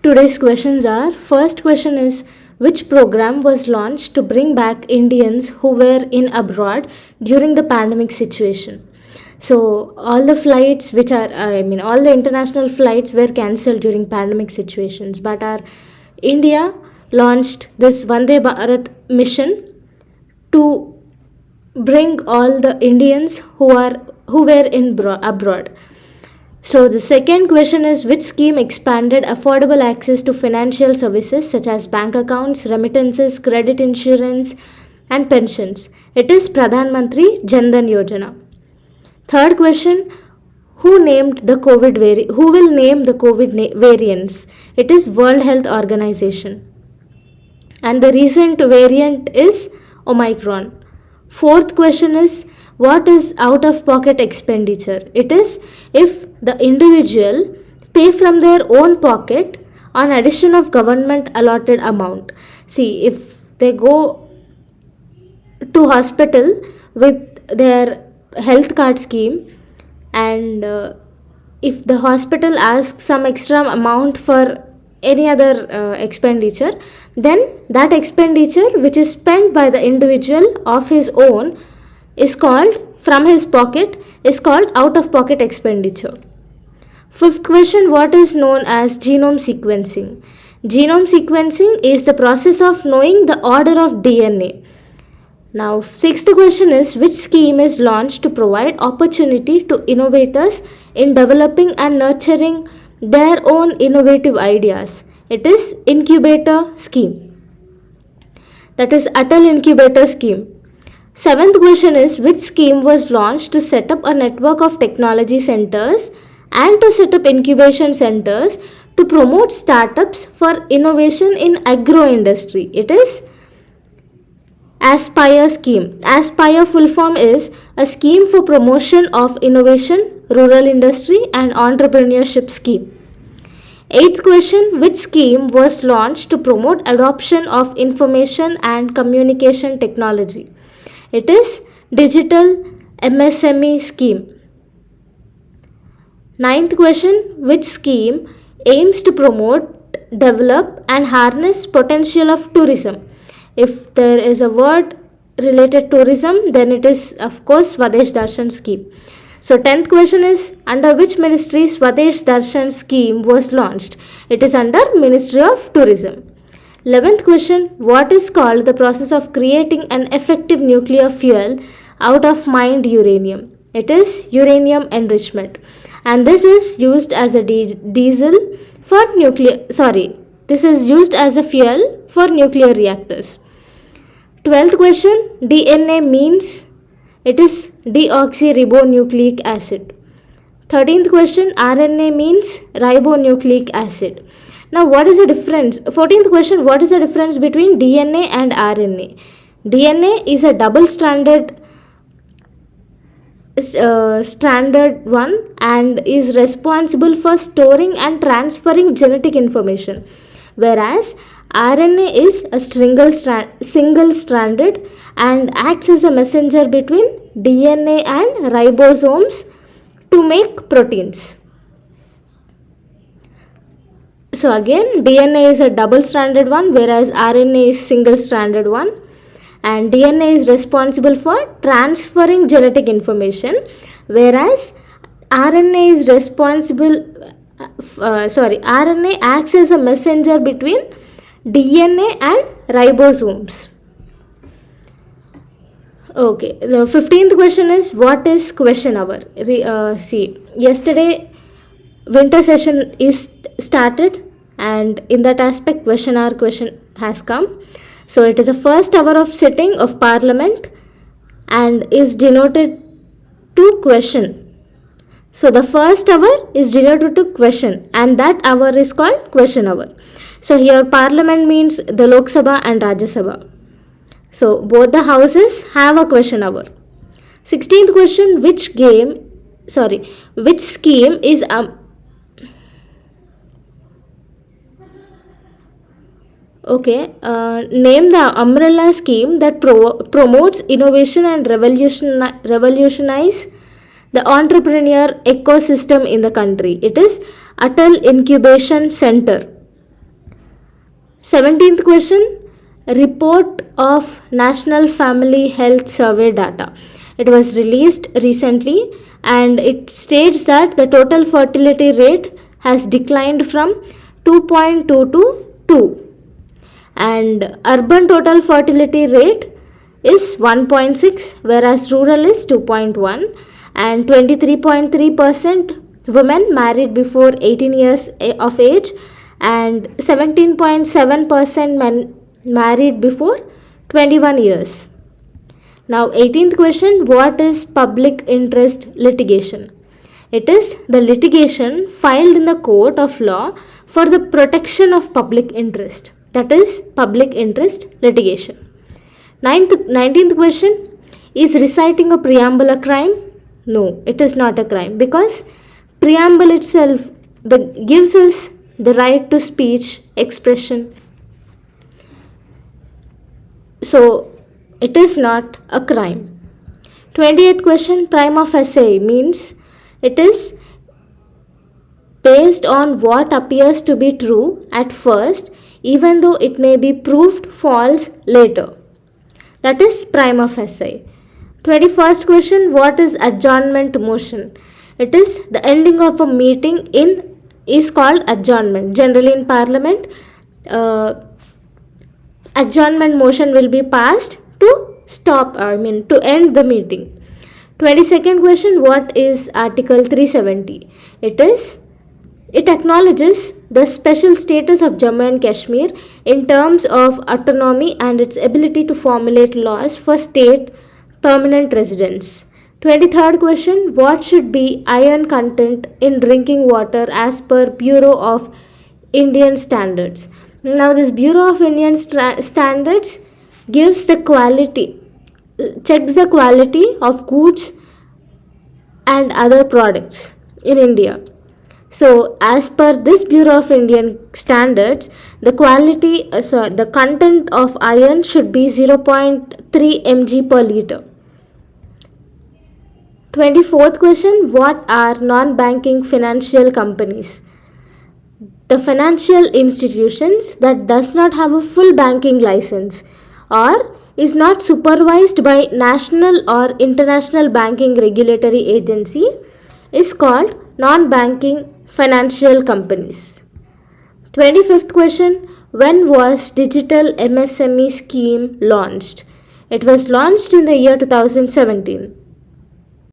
Today's questions are: first question is, which program was launched to bring back Indians who were in abroad during the pandemic situation? So all the flights which are all the international flights were cancelled during pandemic situations, but our India launched this Vande Bharat mission to bring all the Indians who were in abroad. So the second question is, which scheme expanded affordable access to financial services such as bank accounts, remittances, credit insurance and pensions? It is Pradhan Mantri Jan Dhan Yojana. Third question, who will name the COVID variants? It is World Health Organization. And the recent variant is Omicron. Fourth question is, what is out of pocket expenditure? It is if the individual pay from their own pocket on addition of government allotted amount. See, if they go to hospital with their health card scheme, and if the hospital asks some extra amount for any other expenditure, then that expenditure which is spent by the individual of his own is called from his pocket is called out of pocket expenditure. Fifth question, what is known as genome sequencing? Genome sequencing is the process of knowing the order of DNA. Now, sixth question is, which scheme is launched to provide opportunity to innovators in developing and nurturing their own innovative ideas? It is incubator scheme. That is Atal Incubator Scheme. Seventh question is, which scheme was launched to set up a network of technology centers and to set up incubation centers to promote startups for innovation in agro industry? It is Aspire scheme. Aspire full form is a scheme for promotion of innovation, rural industry and entrepreneurship scheme. Eighth question, which scheme was launched to promote adoption of information and communication technology? It is Digital MSME scheme. Ninth question, which scheme aims to promote, develop and harness potential of tourism? If there is a word related tourism, then it is of course Swadesh Darshan scheme. So 10th question is, under which ministry Swadesh Darshan scheme was launched? It is under Ministry of Tourism. 11th question, what is called the process of creating an effective nuclear fuel out of mined uranium? It is uranium enrichment, and this is used as a this is used as a fuel for nuclear reactors. 12th question, DNA means? It is deoxyribonucleic acid. 13th question, RNA means ribonucleic acid. Now what is the difference? 14th question, what is the difference between DNA and RNA? DNA is a double stranded one and is responsible for storing and transferring genetic information, whereas RNA is a single stranded and acts as a messenger between DNA and ribosomes to make proteins. So again, DNA is a double stranded one, whereas RNA is single stranded one, and DNA is responsible for transferring genetic information, whereas RNA is RNA acts as a messenger between DNA and ribosomes. Okay, the 15th question is, what is question hour? See, yesterday winter session is started, and in that aspect question hour question has come. So it is the first hour of sitting of Parliament and is denoted to question. So the first hour is denoted to question, and that hour is called question hour. So here Parliament means the Lok Sabha and Rajya Sabha. So both the houses have a question hour. 16th question, which scheme is name the umbrella scheme that promotes innovation and revolutionize the entrepreneur ecosystem in the country. It is Atal Incubation Center. 17th question, report of National Family Health Survey data. It was released recently and it states that the total fertility rate has declined from 2.2 to 2, and urban total fertility rate is 1.6 whereas rural is 2.1, and 23.3% women married before 18 years of age and 17.7% men married before 21 years. Now 18th question, what is public interest litigation? It is the litigation filed in the court of law for the protection of public interest. That is public interest litigation. 19th question, is reciting a preamble a crime? No, it is not a crime because preamble itself gives us the right to speech, expression. So it is not a crime. 20th question, prima facie means it is based on what appears to be true at first, even though it may be proved false later. That is prima facie. 21st question, what is adjournment motion? It is the ending of a meeting is called adjournment. Generally in parliament, adjournment motion will be passed to end the meeting. 22nd question, what is Article 370? It acknowledges the special status of Jammu and Kashmir in terms of autonomy and its ability to formulate laws for state permanent residents. 23rd question, what should be iron content in drinking water as per Bureau of Indian Standards? Now this Bureau of Indian Standards checks the quality of goods and other products in India. So as per this Bureau of Indian Standards, the content of iron should be 0.3 mg per liter. 24th question, what are non-banking financial companies? The financial institutions that does not have a full banking license or is not supervised by national or international banking regulatory agency is called non-banking financial companies. 25th question, when was digital MSME scheme launched? It was launched in the year 2017.